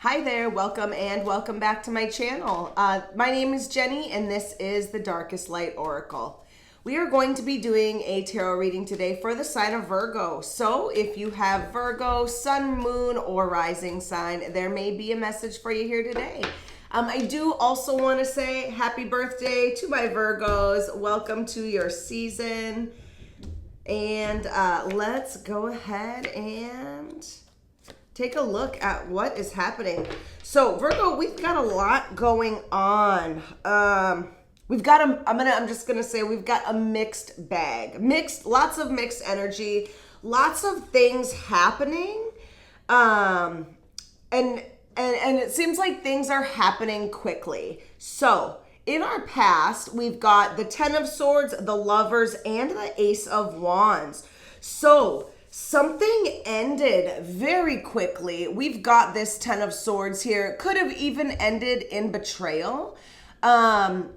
Hi there, welcome back to my channel. My name is Jenny and this is the Darkest Light Oracle. We are going to be doing a tarot reading today for the sign of Virgo. So if you have Virgo, sun, moon, or rising sign, there may be a message for you here today. I do also want to say happy birthday to my Virgos. Welcome to your season. And let's go ahead and take a look at what is happening. So Virgo, we've got a lot going on. We've got I'm just gonna say we've got a mixed bag. Lots of mixed energy, lots of things happening. And it seems like things are happening quickly. So in our past, we've got the Ten of Swords, the Lovers, and the Ace of Wands. So something ended very quickly. We've got this Ten of Swords here. It could have even ended in betrayal. But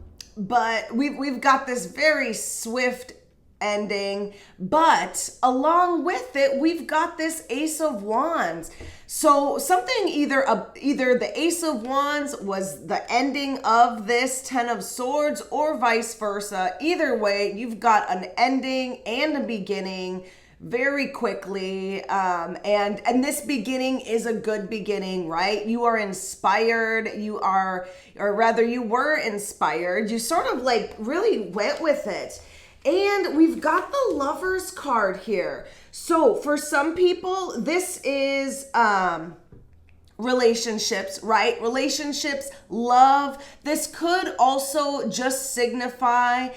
we've got this very swift ending. But along with it, we've got this Ace of Wands. So something either the Ace of Wands was the ending of this Ten of Swords or vice versa. Either way, you've got an ending and a beginning very quickly, and this beginning is a good beginning, right? You are inspired, you were inspired, you sort of like really went with it. And we've got the Lovers card here. So for some people, this is relationships, right? Relationships, love. This could also just signify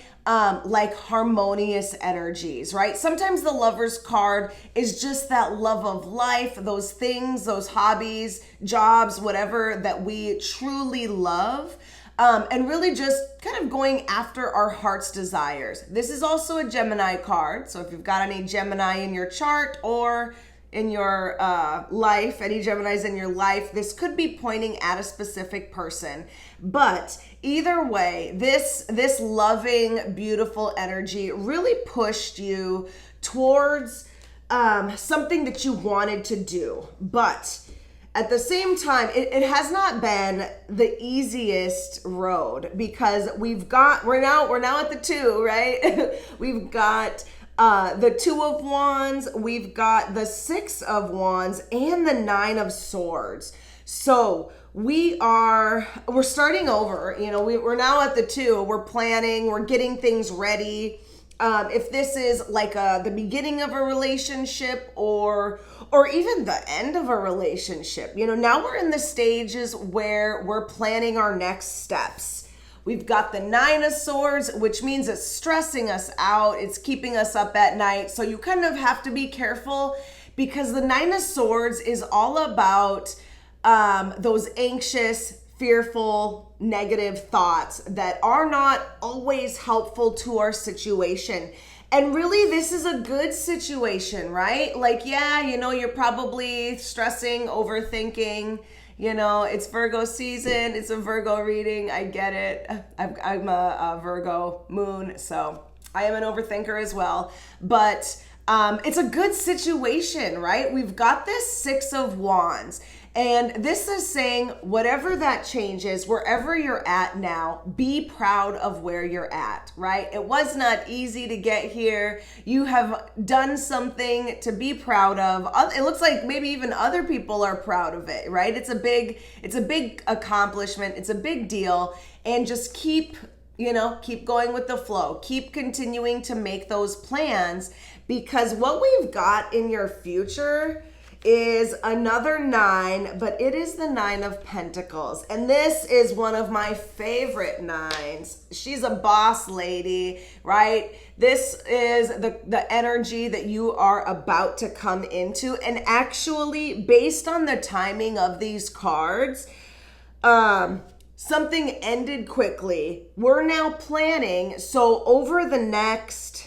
like harmonious energies, right? Sometimes the Lovers card is just that love of life, those things, those hobbies, jobs, whatever that we truly love. And really just kind of going after our heart's desires. This is also a Gemini card. So if you've got any Gemini in your chart or in your life, any Geminis in your life, this could be pointing at a specific person. But either way, this loving, beautiful energy really pushed you towards something that you wanted to do. But at the same time, it has not been the easiest road because we're now at the two, right? We've got the Two of Wands, we've got the Six of Wands, and the Nine of Swords. So we're starting over. You know, we're now at the two. We're planning, we're getting things ready. If this is like the beginning of a relationship or even the end of a relationship, you know, now we're in the stages where we're planning our next steps. We've got the Nine of Swords, which means it's stressing us out. It's keeping us up at night. So you kind of have to be careful because the Nine of Swords is all about those anxious, fearful, negative thoughts that are not always helpful to our situation. And really, this is a good situation, right? Like, yeah, you know, you're probably stressing, overthinking. You know, it's Virgo season. It's a Virgo reading. I get it. I'm a Virgo moon, so I am an overthinker as well. But it's a good situation, right? We've got this Six of Wands. And this is saying whatever that changes, wherever you're at now, be proud of where you're at, right? It was not easy to get here. You have done something to be proud of. It looks like maybe even other people are proud of it, right? It's a big accomplishment. It's a big deal. And just keep going with the flow. Keep continuing to make those plans because what we've got in your future is another nine, but it is the Nine of Pentacles. And this is one of my favorite nines. She's a boss lady, right? This is the energy that you are about to come into. And actually, based on the timing of these cards, something ended quickly. We're now planning. So over the next,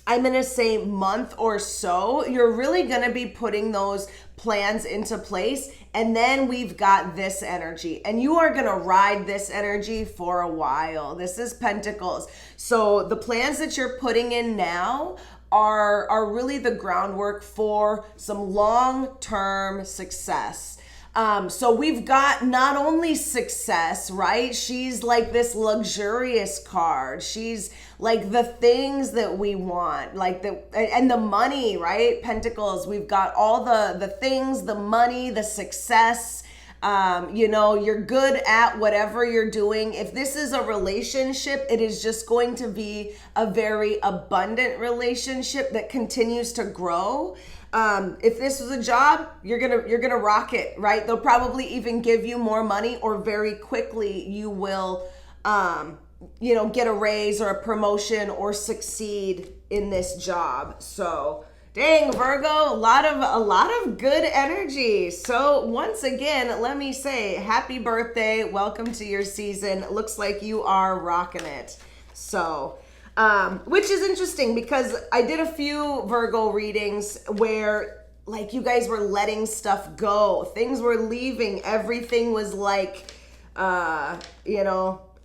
I'm going to say month or so, you're really going to be putting those plans into place. And then we've got this energy and you are going to ride this energy for a while. This is Pentacles. So the plans that you're putting in now are really the groundwork for some long-term success. So we've got not only success, right? She's like this luxurious card. She's like the things that we want, like and the money, right? Pentacles. We've got all the things, the money, the success. You're good at whatever you're doing. If this is a relationship, it is just going to be a very abundant relationship that continues to grow. If this was a job, you're gonna rock it, right? They'll probably even give you more money, or very quickly you will, get a raise or a promotion or succeed in this job. So, dang, Virgo, a lot of good energy. So once again, let me say happy birthday. Welcome to your season. Looks like you are rocking it. So, which is interesting because I did a few Virgo readings where like you guys were letting stuff go. Things were leaving. Everything was like,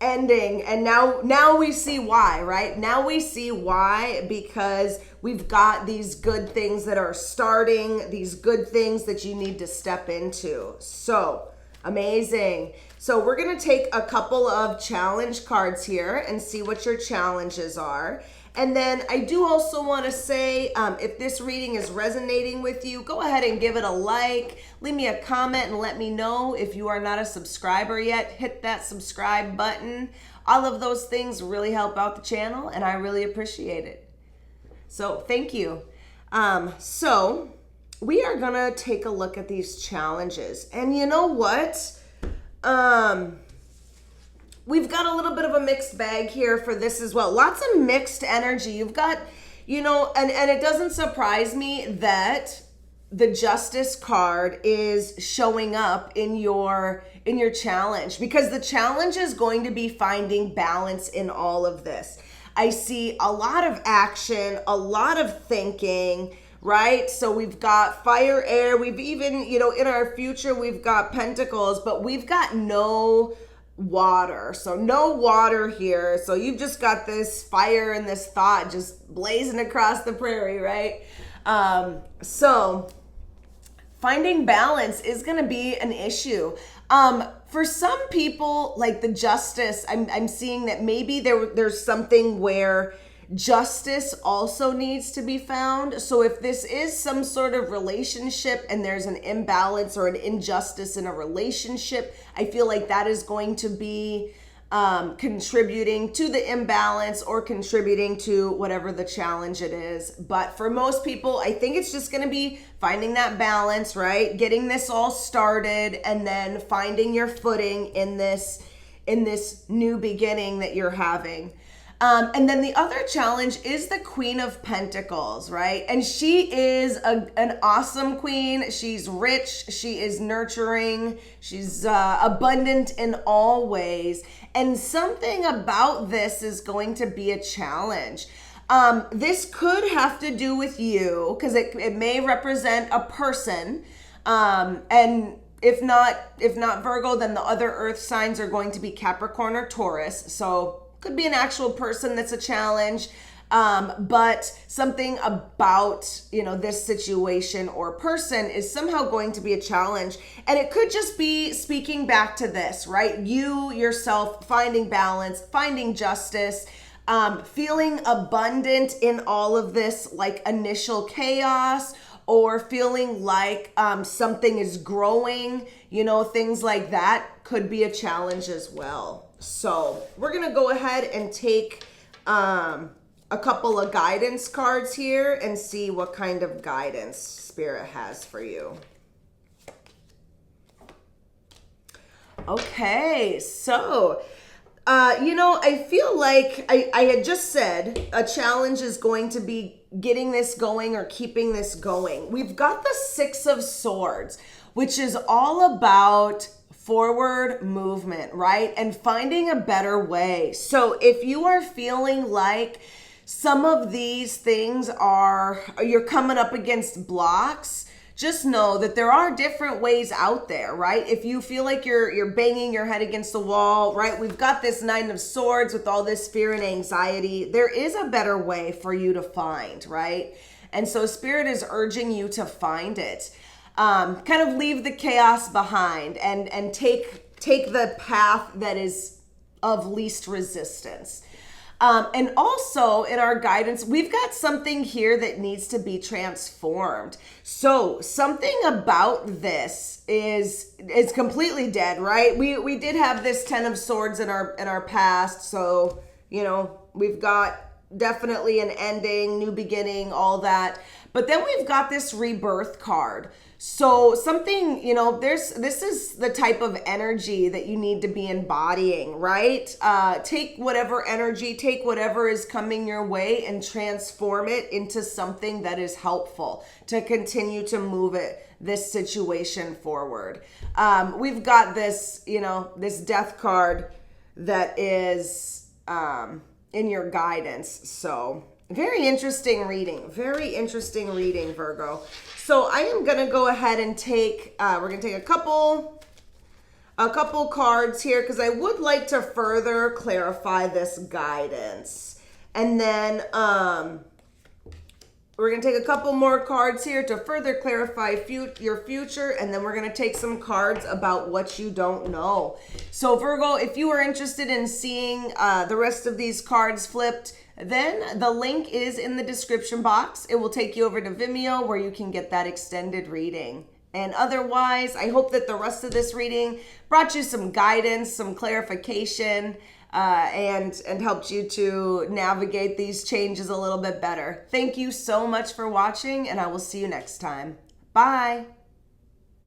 ending. And now we see why, right? Now we see why, because we've got these good things that are starting, these good things that you need to step into. So amazing. So we're going to take a couple of challenge cards here and see what your challenges are. And then I do also want to say, if this reading is resonating with you, go ahead and give it a like, leave me a comment and let me know. If you are not a subscriber yet, hit that subscribe button. All of those things really help out the channel and I really appreciate it. So thank you. So we are going to take a look at these challenges. And you know what? We've got a little bit of a mixed bag here for this as well. Lots of mixed energy. You've got, and it doesn't surprise me that the Justice card is showing up in your challenge, because the challenge is going to be finding balance in all of this. I see a lot of action, a lot of thinking, right? So we've got fire, air. We've even, in our future, we've got pentacles, but we've got no water. So no water here. So you've just got this fire and this thought just blazing across the prairie, right? So finding balance is going to be an issue. For some people, like the Justice, I'm seeing that maybe there's something where justice also needs to be found. So if this is some sort of relationship and there's an imbalance or an injustice in a relationship, I feel like that is going to be contributing to the imbalance or contributing to whatever the challenge it is. But for most people, I think it's just going to be finding that balance, right? Getting this all started and then finding your footing in this new beginning that you're having. And then the other challenge is the Queen of Pentacles, right? And she is an awesome queen. She's rich. She is nurturing. She's abundant in all ways. And something about this is going to be a challenge. This could have to do with you because it may represent a person. And if not Virgo, then the other earth signs are going to be Capricorn or Taurus. So could be an actual person that's a challenge, but something about, this situation or person is somehow going to be a challenge. And it could just be speaking back to this, right? You yourself finding balance, finding justice, feeling abundant in all of this, like initial chaos, or feeling like something is growing, things like that could be a challenge as well. So we're going to go ahead and take a couple of guidance cards here and see what kind of guidance Spirit has for you. Okay, so, I feel like I had just said a challenge is going to be getting this going or keeping this going. We've got the Six of Swords, which is all about forward movement, right? And finding a better way. So if you are feeling like some of these things you're coming up against blocks, just know that there are different ways out there, right? If you feel like you're banging your head against the wall, right? We've got this Nine of Swords with all this fear and anxiety. There is a better way for you to find, right? And so Spirit is urging you to find it. kind of leave the chaos behind and take the path that is of least resistance. And also in our guidance, we've got something here that needs to be transformed. So something about this is completely dead, right? We did have this 10 of Swords in our past. So, you know, we've got definitely an ending, new beginning, all that. But then we've got this rebirth card. So something, you know, this is the type of energy that you need to be embodying, right? Take whatever energy, take whatever is coming your way and transform it into something that is helpful to continue to move this situation forward. We've got this, you know, this death card that is in your guidance. So very interesting reading, Virgo. So I am going to go ahead and take, we're going to take a couple cards here because I would like to further clarify this guidance. And then we're going to take a couple more cards here to further clarify your future. And then we're going to take some cards about what you don't know. So Virgo, if you are interested in seeing the rest of these cards flipped, then the link is in the description box. It will take you over to Vimeo where you can get that extended reading. And otherwise, I hope that the rest of this reading brought you some guidance, some clarification, and helped you to navigate these changes a little bit better. Thank you so much for watching, and I will see you next time. Bye.